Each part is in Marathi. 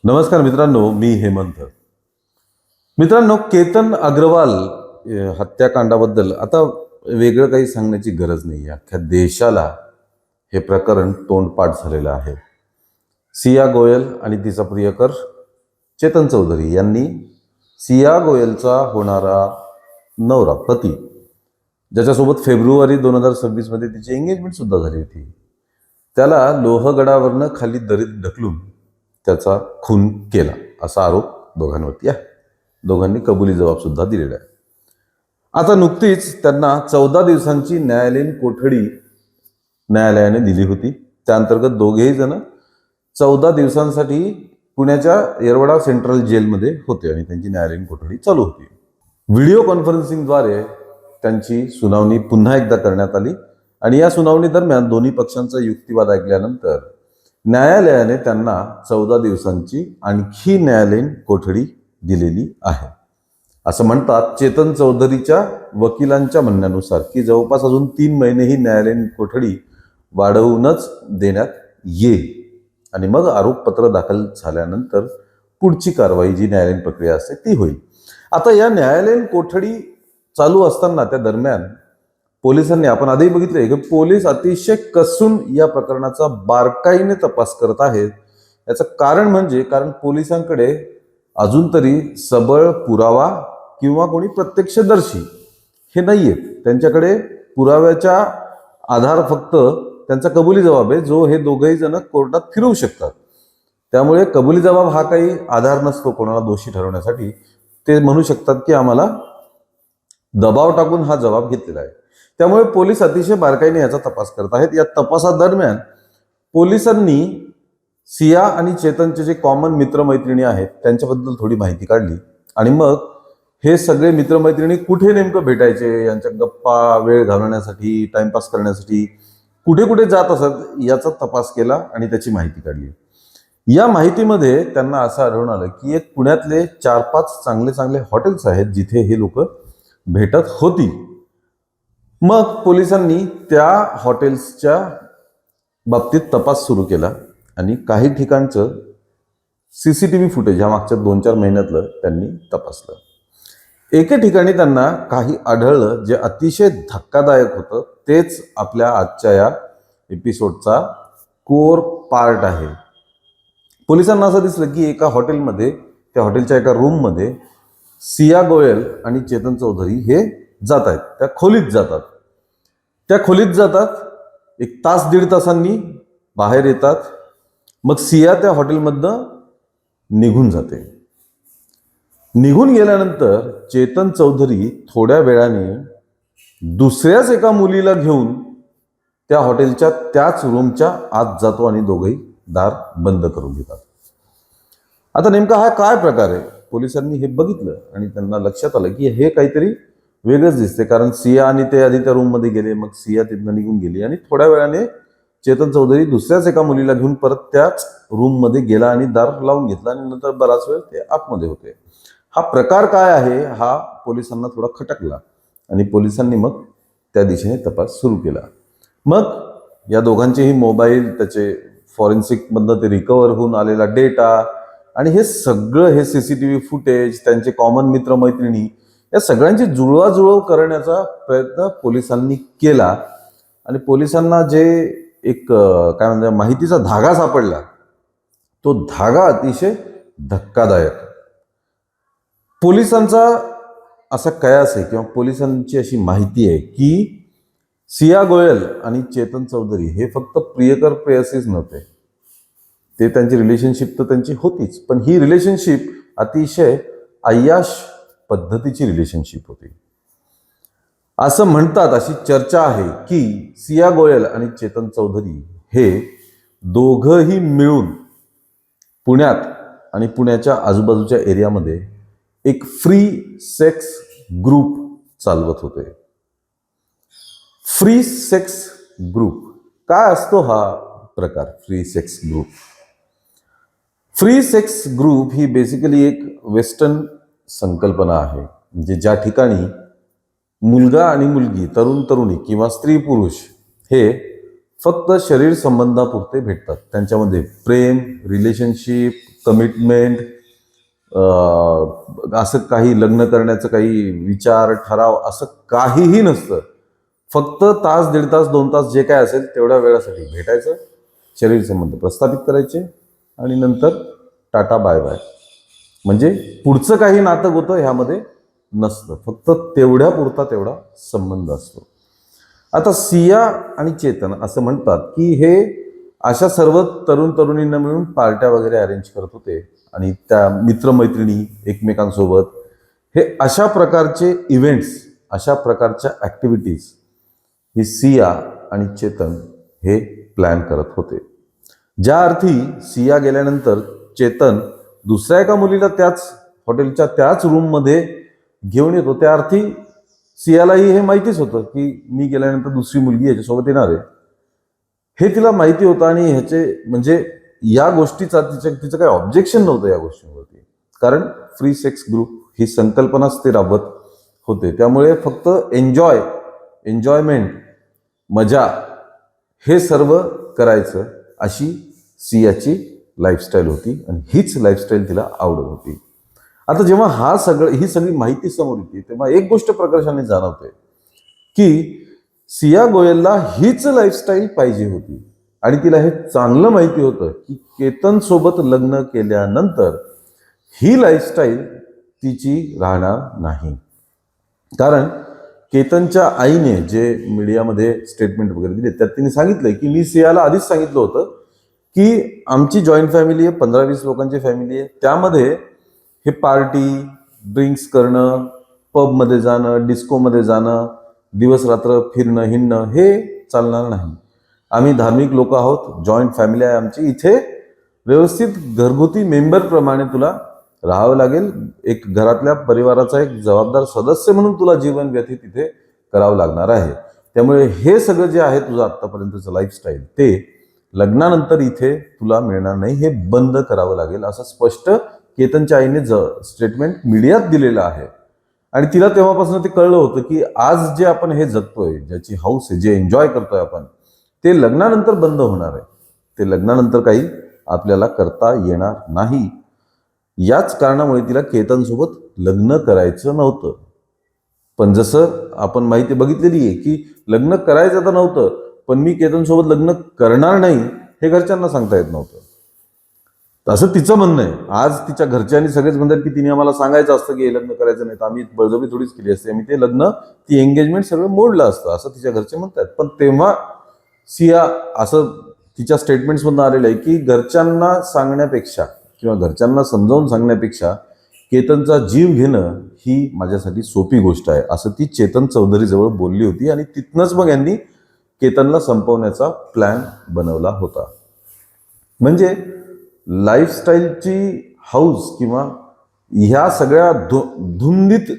नमस्कार मित्रांनो, मी हेमंत. मित्रांनो, केतन अग्रवाल हत्याकांडाबद्दल आता वेगळं काही सांगण्याची गरज नाही. अख्ख्या देशाला हे प्रकरण तोंडपाठ झालेलं आहे. सिया गोयल आणि तिचा प्रियकर चेतन चौधरी यांनी सिया गोयलचा होणारा नवरा पती, ज्याच्यासोबत फेब्रुवारी 2026 मध्ये तिची एंगेजमेंट सुद्धा झाली होती, त्याला लोहगडावरनं खाली दरीत ढकलून त्याचा खून केला असा आरोप दोघांवरती आहे. दोघांनी कबुली जबाब सुद्धा दिलेला आहे. आता नुकतीच त्यांना 14 दिवसांची न्यायालयीन कोठडी न्यायालयाने दिली होती. त्या अंतर्गत दोघेही जण 14 दिवसांसाठी पुण्याच्या येरवडा सेंट्रल जेलमध्ये होते आणि त्यांची न्यायालयीन कोठडी चालू होती. व्हिडिओ कॉन्फरन्सिंगद्वारे त्यांची सुनावणी पुन्हा एकदा करण्यात आली आणि या सुनावणी दरम्यान दोन्ही पक्षांचा युक्तिवाद ऐकल्यानंतर न्यायालयाने त्यांना 14 दिवसांची आणखी न्यायालयीन कोठडी दिलेली आहे. असं म्हणतात चेतन चौधरीच्या वकिलांच्या म्हणण्यानुसार की जवळपास अजून 3 महिने ही न्यायालयीन कोठडी वाढवूनच देण्यात येईल आणि मग आरोपपत्र दाखल झाल्यानंतर पुढची कारवाई जी न्यायालयीन प्रक्रिया असते ती होईल. आता या न्यायालयीन कोठडी चालू असताना त्या दरम्यान पोलिसांनी, आपण आधी बघितले की पोलीस अतिशय कसून या प्रकरणाचा बारकाईने तपास करत आहेत. याचं कारण पोलिसांकडे अजून तरी सबळ पुरावा किंवा कोणी प्रत्यक्षदर्शी हे नाहीयेत. त्यांच्याकडे पुराव्याच्या आधार फक्त त्यांचा कबुली जबाब आहे, जो हे दोघेही जण कोर्टात फिरवू शकतात. त्यामुळे कबुली जबाब हा काही आधार नसतो कोणाला दोषी ठरवण्यासाठी. ते म्हणू शकतात की आम्हाला दबाव टाकून हा जबाब घेतलेला आहे. त्यामुळे पोलीस अतिशय बारकाईने याचा तपास करत आहेत. या तपासादरम्यान पोलिसांनी सिया आणि चेतनचे जे कॉमन मित्रमैत्रिणी आहेत त्यांच्याबद्दल थोडी माहिती काढली आणि मग हे सगळे मित्रमैत्रिणी कुठे नेमकं भेटायचे, यांच्या गप्पा वेळ घालवण्यासाठी, टाइमपास करण्यासाठी कुठे कुठे जात असत याचा तपास केला आणि त्याची माहिती काढली. या माहितीमध्ये त्यांना असं आढळून आलं की एक पुण्यातले 4-5 चांगले हॉटेल्स आहेत जिथे हे लोक भेटत होती. मग पोलिसांनी त्या हॉटेल्सच्या बाबतीत तपास सुरू केला आणि काही ठिकाणचं CCTV फुटेज ह्या मागच्या 2-4 महिन्यातलं त्यांनी तपासलं. एके ठिकाणी त्यांना काही आढळलं जे अतिशय धक्कादायक होतं. तेच आपल्या आजच्या या एपिसोडचा कोर पार्ट आहे. पोलिसांना असं दिसलं की एका हॉटेलमध्ये, त्या हॉटेलच्या एका रूममध्ये सिया गोयल आणि चेतन चौधरी हे जात आहेत. त्या खोलीत जातात. एक तास 1.5 तासांनी बाहेर येतात. मग सिया त्या हॉटेलमधनं निघून जाते. निघून गेल्यानंतर चेतन चौधरी थोड्या वेळाने दुसऱ्याच एका मुलीला घेऊन त्या हॉटेलच्या त्याच रूमच्या आत जातो आणि दोघंही दार बंद करून घेतात. आता नेमका हा काय प्रकार आहे? पोलिसांनी हे बघितलं आणि त्यांना लक्षात आलं की हे काहीतरी वेगळंच दिसते. कारण सिया आणि ते आधी त्या रूममध्ये गेले, मग सिया तिथनं निघून गेली आणि थोड्या वेळाने चेतन चौधरी दुसऱ्याच एका मुलीला घेऊन परत त्याच रूममध्ये गेला आणि दार लावून घेतला आणि नंतर बराच वेळ ते आतमध्ये होते. हा प्रकार काय आहे हा पोलिसांना थोडा खटकला आणि पोलिसांनी मग त्या दिशेने तपास सुरू केला. मग या दोघांचेही मोबाईल, त्याचे फॉरेन्सिकमधनं ते रिकवर होऊन आलेला डेटा आणि हे सगळं, हे CCTV फुटेज, त्यांचे कॉमन मित्रमैत्रिणी, या सगळ्यांची जुळवाजुळव करण्याचा प्रयत्न पोलिसांनी केला आणि पोलिसांना जे एक काय म्हणतात माहितीचा धागा सापडला, तो धागा अतिशय धक्कादायक. पोलिसांचा असा कयास आहे किंवा पोलिसांची अशी माहिती आहे की सिया गोयल आणि चेतन चौधरी हे फक्त प्रियकर प्रेयसीच नव्हते. ते त्यांची रिलेशनशिप तर त्यांची होतीच, पण ही रिलेशनशिप अतिशय अय्याश पद्धतीची रिलेशनशिप होती. असं म्हणतात, अशी चर्चा आहे की सिया गोयल आणि चेतन चौधरी हे दोघंही मिळून पुण्यात आणि पुण्याच्या आजूबाजूच्या एरियामध्ये एक फ्री सेक्स ग्रुप चालवत होते. फ्री सेक्स ग्रुप काय असतो हा प्रकार? Free sex group, free sex group ही बेसिकली एक वेस्टर्न संकल्पना आहे. म्हणजे ज्या ठिकाणी मुलगा आणि मुलगी, तरुण तरुणी किंवा स्त्री पुरुष हे फक्त शरीर संबंधापुरते भेटतात. त्यांच्यामध्ये प्रेम, रिलेशनशिप कमिटमेंट, असं काही लग्न करण्याचं काही विचार ठराव असं काहीही नसतं. फक्त तास, दीड तास, 2 तास जे काय असेल तेवढ्या वेळासाठी भेटायचं, शरीर संबंध प्रस्थापित करायचे आणि नंतर टाटा बाय बाय. म्हणजे पुढचं काही नातं होतं ह्यामध्ये नसतं, फक्त तेवढ्या पुरता तेवढा संबंध असतो. आता सिया आणि चेतन असं म्हणतात की हे अशा सर्व तरुण तरुणींना मिळून पार्ट्या वगैरे अरेंज करत होते आणि त्या मित्रमैत्रिणी एकमेकांसोबत हे अशा प्रकारचे इव्हेंट्स, अशा प्रकारच्या ॲक्टिव्हिटीज ही सिया आणि चेतन हे प्लॅन करत होते. ज्या अर्थी सिया गेल्यानंतर चेतन दुसऱ्या एका मुलीला त्याच हॉटेलच्या त्याच रूममध्ये घेऊन येतो, त्या अर्थी सियालाही हे माहितीच होतं की मी गेल्यानंतर दुसरी मुलगी याच्यासोबत येणार आहे, हे तिला माहिती होतं. आणि ह्याचे म्हणजे या गोष्टीचा तिचं काही ऑब्जेक्शन नव्हतं या गोष्टींवरती, कारण फ्री सेक्स ग्रुप ही संकल्पनाच ते राबवत होते. त्यामुळे फक्त एन्जॉयमेंट, मजा हे सर्व करायचं अशी सियाची लाईफस्टाईल होती आणि हीच लाईफस्टाईल तिला आवडत होती. आता जेव्हा ही सगळी माहिती समोर येते तेव्हा एक गोष्ट प्रकर्षाने जाणवते की सिया गोयलला हीच लाईफस्टाईल पाहिजे होती आणि तिला हे चांगलं माहिती होतं की केतन सोबत लग्न केल्यानंतर ही लाईफस्टाईल तिची राहणार नाही. कारण केतनच्या आईने जे मीडियामध्ये स्टेटमेंट वगैरे दिले त्यात तिने सांगितलंय की मी सियाला आधीच सांगितलं होतं की आमची जॉईंट फॅमिली आहे, 15-20 लोकांची फॅमिली आहे, त्यामध्ये हे पार्टी, ड्रिंक्स करणं, पबमध्ये जाणं, डिस्कोमध्ये जाणं, दिवस रात्र फिरणं हिंडणं हे चालणार नाही. आम्ही धार्मिक लोक आहोत, जॉईंट फॅमिली आहे आमची, इथे व्यवस्थित घरगुती मेंबरप्रमाणे तुला राहावं लागेल, एक घरातल्या परिवाराचा एक जबाबदार सदस्य म्हणून तुला जीवन व्यतीत इथे करावं लागणार आहे. त्यामुळे हे सगळं जे आहे तुझं आत्तापर्यंतचं लाईफस्टाईल ते लग्नानंतर इथे तुला मिळणार नाही, हे बंद करावं लागेल, असं स्पष्ट केतनच्या आईने स्टेटमेंट मीडियात दिलेलं आहे. आणि तिला तेव्हापासून ते कळलं होतं की आज जे आपण हे जगतोय, ज्याची हौस आहे, जे एन्जॉय करतोय आपण, ते लग्नानंतर बंद होणार आहे, ते लग्नानंतर काही आपल्याला करता येणार नाही. याच कारणामुळे तिला केतनसोबत लग्न करायचं नव्हतं. पण जसं आपण माहिती बघितलेली आहे की लग्न करायचं तर नव्हतं, पण मी केतनसोबत लग्न करणार नाही हे घरच्यांना सांगता येत नव्हतं. असं तिचं म्हणणं आहे. आज तिच्या घरच्यांनी सगळेच म्हणतात की तिने आम्हाला सांगायचं असतं की हे लग्न करायचं नाही तर आम्ही बळजबरी थोडीच केली असते, आम्ही ते लग्न, ती एंगेजमेंट सगळं मोडलं असतं, असं तिच्या घरचे म्हणतात. पण तेव्हा सिया असं तिच्या स्टेटमेंट्समधून आलेलं आहे की घरच्यांना सांगण्यापेक्षा किंवा घरच्यांना समजावून सांगण्यापेक्षा केतनचा जीव घेणं ही माझ्यासाठी सोपी गोष्ट आहे, असं ती चेतन चौधरीजवळ बोलली होती. आणि तिथनंच मग यांनी केतनला संपवण्याचा प्लॅन बनवला होता. म्हणजे लाईफस्टाईलची हौस किंवा ह्या सगळ्या धुंदीत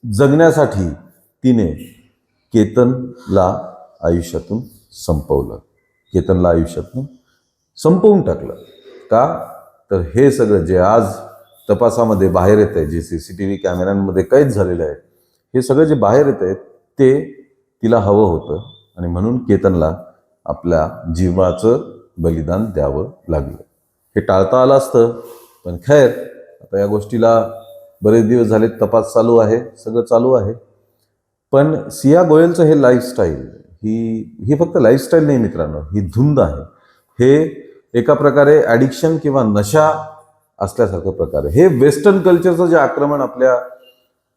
जगण्यासाठी तिने केतनला आयुष्यातून संपवलं, केतनला आयुष्यातून संपवून टाकलं. का तर हे सगळं जे आज तपासामध्ये बाहेर येत आहे, जे CCTV कॅमेऱ्यांमध्ये कैद झालेलं आहे, हे सगळं जे बाहेर येत आहे ते तिला हवं होतं आणि म्हणून केतनला आपल्या जीवाचं बलिदान द्यावं लागलं. हे टाळता आलं असतं, पण खैर आता या गोष्टीला बरेच दिवस झाले, तपास चालू आहे, सगळं चालू आहे. पण सिया गोयलचं हे लाईफस्टाईल ही फक्त लाईफस्टाईल नाही मित्रांनो, ही धुंद आहे. हे एका प्रकारे ॲडिक्शन किंवा नशा असल्यासारखं प्रकार आहे. हे वेस्टर्न कल्चरचं जे आक्रमण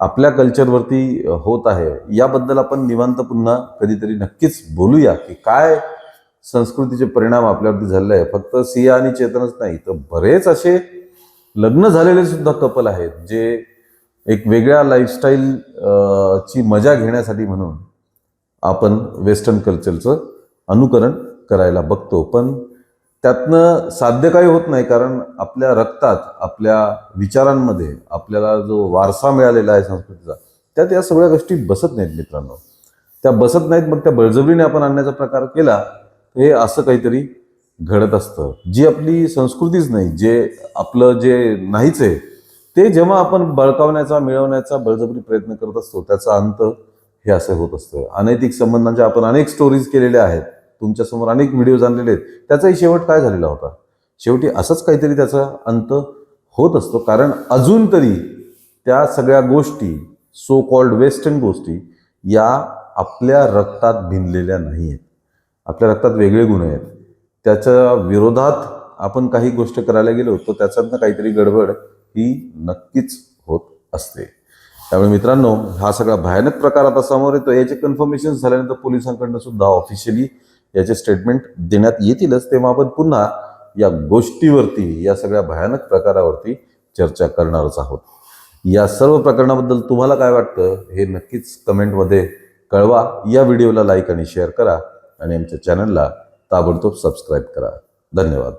आपल्या कल्चरवरती होत आहे, याबद्दल आपण निवांत पुन्हा कधीतरी नक्कीच बोलूया की काय संस्कृतीचे परिणाम आपल्यावरती झालेले आहे. फक्त सिया आणि चेतनच नाही तर बरेच असे लग्न झालेले सुद्धा कपल आहेत जे एक वेगळ्या लाईफस्टाईल ची मजा घेण्यासाठी म्हणून आपण वेस्टर्न कल्चरचं अनुकरण करायला बघतो, पण त्यातनं साध्य काही होत नाही. कारण आपल्या रक्तात, आपल्या विचारांमध्ये आपल्याला जो वारसा मिळालेला आहे संस्कृतीचा, त्यात या सगळ्या गोष्टी बसत नाहीत मित्रांनो. त्या बसत नाहीत, मग त्या बळजबरीने आपण आणण्याचा प्रकार केला हे असं काहीतरी घडत असतं. जी आपली संस्कृतीच नाही, जे आपलं जे नाहीच आहे, ते जेव्हा आपण बळकावण्याचा, मिळवण्याचा बळजबरी प्रयत्न करत असतो, त्याचा अंत हे असं होत असतं. अनैतिक संबंधांच्या आपण अनेक स्टोरीज केलेल्या आहेत, तुमच्यासमोर अनेक व्हिडिओज आणलेले आहेत. त्याचाही शेवट काय झालेला होता? शेवटी असंच काहीतरी त्याचा अंत होत असतो, कारण अजून तरी त्या सगळ्या गोष्टी, सो कॉल्ड वेस्टर्न गोष्टी, या आपल्या रक्तात भिनलेल्या नाही आहेत. आपल्या रक्तात वेगळे गुण आहेत. त्याच्या विरोधात आपण काही गोष्ट करायला गेलो तर त्याच्यातनं काहीतरी गडबड ही नक्कीच होत असते. त्यामुळे मित्रांनो, हा सगळा भयानक प्रकार आता समोर येतो. याचे कन्फर्मेशन झाल्यानंतर पोलिसांकडनं सुद्धा ऑफिशियली याचे स्टेटमेंट देण्यात येतीलच. तेव्हा आपण पुन्हा या गोष्टीवरती, या सगळ्या भयानक प्रकारावरती चर्चा करणारच आहोत. या सर्व प्रकरणाबद्दल तुम्हाला काय वाटतं हे नक्कीच कमेंटमध्ये कळवा. या व्हिडिओला लाईक आणि शेअर करा आणि आमच्या चॅनलला ताबडतोब सबस्क्राईब करा. धन्यवाद.